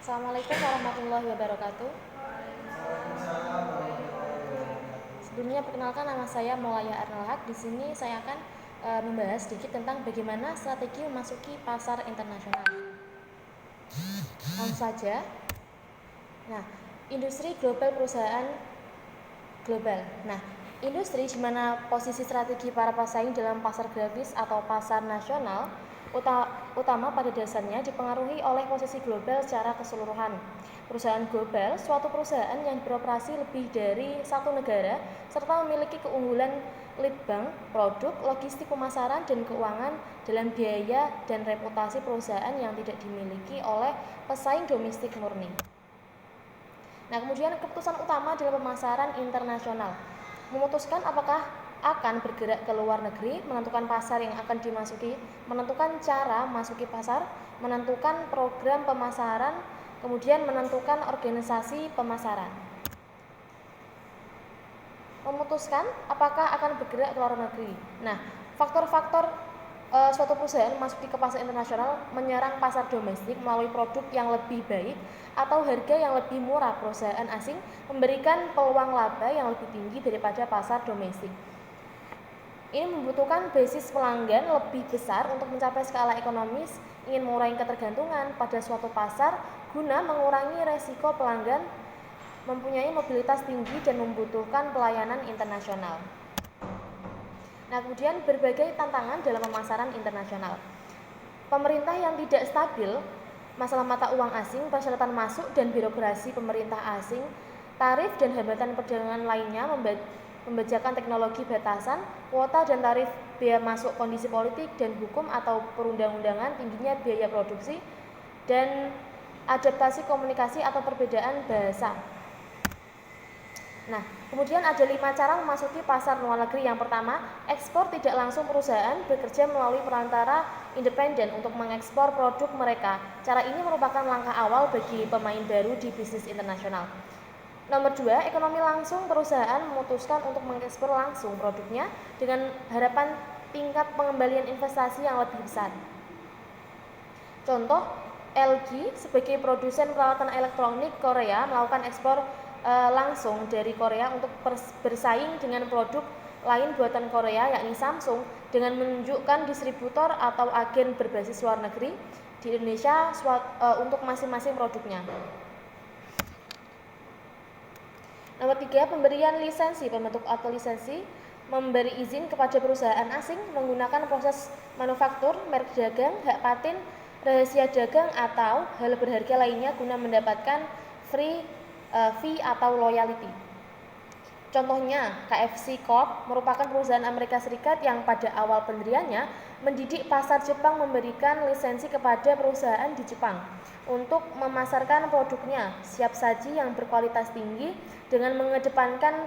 Assalamualaikum warahmatullahi wabarakatuh. Sebelumnya perkenalkan, nama saya Maulaya Arnalhaq. Di sini saya akan membahas sedikit tentang bagaimana strategi memasuki pasar internasional. Langsung saja. Nah, industri global perusahaan global. Nah, industri di mana posisi strategi para pesaing dalam pasar gratis atau pasar nasional utama pada dasarnya dipengaruhi oleh posisi global secara keseluruhan. Perusahaan global, suatu perusahaan yang beroperasi lebih dari satu negara serta memiliki keunggulan lead bank, produk, logistik pemasaran, dan keuangan dalam biaya dan reputasi perusahaan yang tidak dimiliki oleh pesaing domestik murni. Nah, kemudian keputusan utama dalam pemasaran internasional memutuskan apakah akan bergerak ke luar negeri, menentukan pasar yang akan dimasuki, menentukan cara masuki pasar, menentukan program pemasaran, kemudian menentukan organisasi pemasaran. Memutuskan apakah akan bergerak ke luar negeri. Nah, faktor-faktor suatu perusahaan masuk ke pasar internasional menyerang pasar domestik melalui produk yang lebih baik atau harga yang lebih murah. Perusahaan asing memberikan peluang laba yang lebih tinggi daripada pasar domestik. Ini membutuhkan basis pelanggan lebih besar untuk mencapai skala ekonomis, ingin mengurangi ketergantungan pada suatu pasar guna mengurangi resiko pelanggan, mempunyai mobilitas tinggi dan membutuhkan pelayanan internasional. Nah, kemudian berbagai tantangan dalam pemasaran internasional. Pemerintah yang tidak stabil, masalah mata uang asing, persyaratan masuk dan birokrasi pemerintah asing, tarif dan hambatan perdagangan lainnya, pembajakan teknologi batasan, kuota dan tarif biaya masuk, kondisi politik dan hukum atau perundang-undangan, tingginya biaya produksi, dan adaptasi komunikasi atau perbedaan bahasa. Nah, kemudian ada 5 cara memasuki pasar luar negeri. Yang pertama, ekspor tidak langsung. Perusahaan bekerja melalui perantara independen untuk mengekspor produk mereka. Cara ini merupakan langkah awal bagi pemain baru di bisnis internasional. Nomor 2, ekonomi langsung. Perusahaan memutuskan untuk mengekspor langsung produknya dengan harapan tingkat pengembalian investasi yang lebih besar. Contoh, LG sebagai produsen peralatan elektronik Korea melakukan ekspor langsung dari Korea untuk bersaing dengan produk lain buatan Korea, yakni Samsung, dengan menunjukkan distributor atau agen berbasis luar negeri di Indonesia untuk masing-masing produknya. Nomor 3, pemberian lisensi. Pembentuk atau lisensi memberi izin kepada perusahaan asing menggunakan proses manufaktur, merek dagang, hak paten, rahasia dagang atau hal berharga lainnya guna mendapatkan fee atau loyalty. Contohnya, KFC Corp merupakan perusahaan Amerika Serikat yang pada awal pendiriannya mendidik pasar Jepang, memberikan lisensi kepada perusahaan di Jepang untuk memasarkan produknya siap saji yang berkualitas tinggi dengan mengedepankan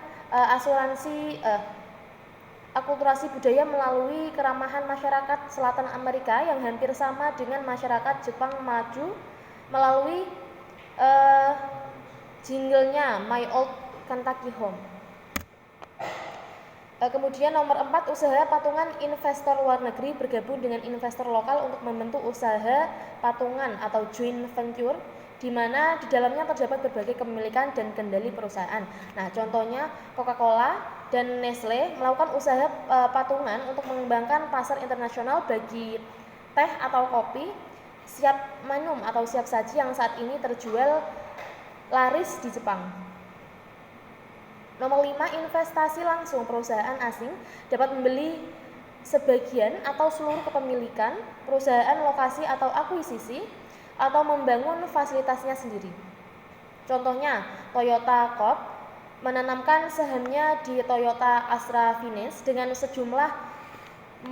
akulturasi budaya melalui keramahan masyarakat Selatan Amerika yang hampir sama dengan masyarakat Jepang maju melalui jinglenya My Old Kentucky Home. Kemudian nomor 4, usaha patungan. Investor luar negeri bergabung dengan investor lokal untuk membentuk usaha patungan atau joint venture, di mana di dalamnya terdapat berbagai kepemilikan dan kendali perusahaan. Nah, contohnya Coca-Cola dan Nestle melakukan usaha patungan untuk mengembangkan pasar internasional bagi teh atau kopi siap minum atau siap saji yang saat ini terjual laris di Jepang. Nomor 5, investasi langsung. Perusahaan asing dapat membeli sebagian atau seluruh kepemilikan perusahaan, lokasi atau akuisisi, atau membangun fasilitasnya sendiri. Contohnya, Toyota Corp menanamkan sahamnya di Toyota Astra Finance dengan sejumlah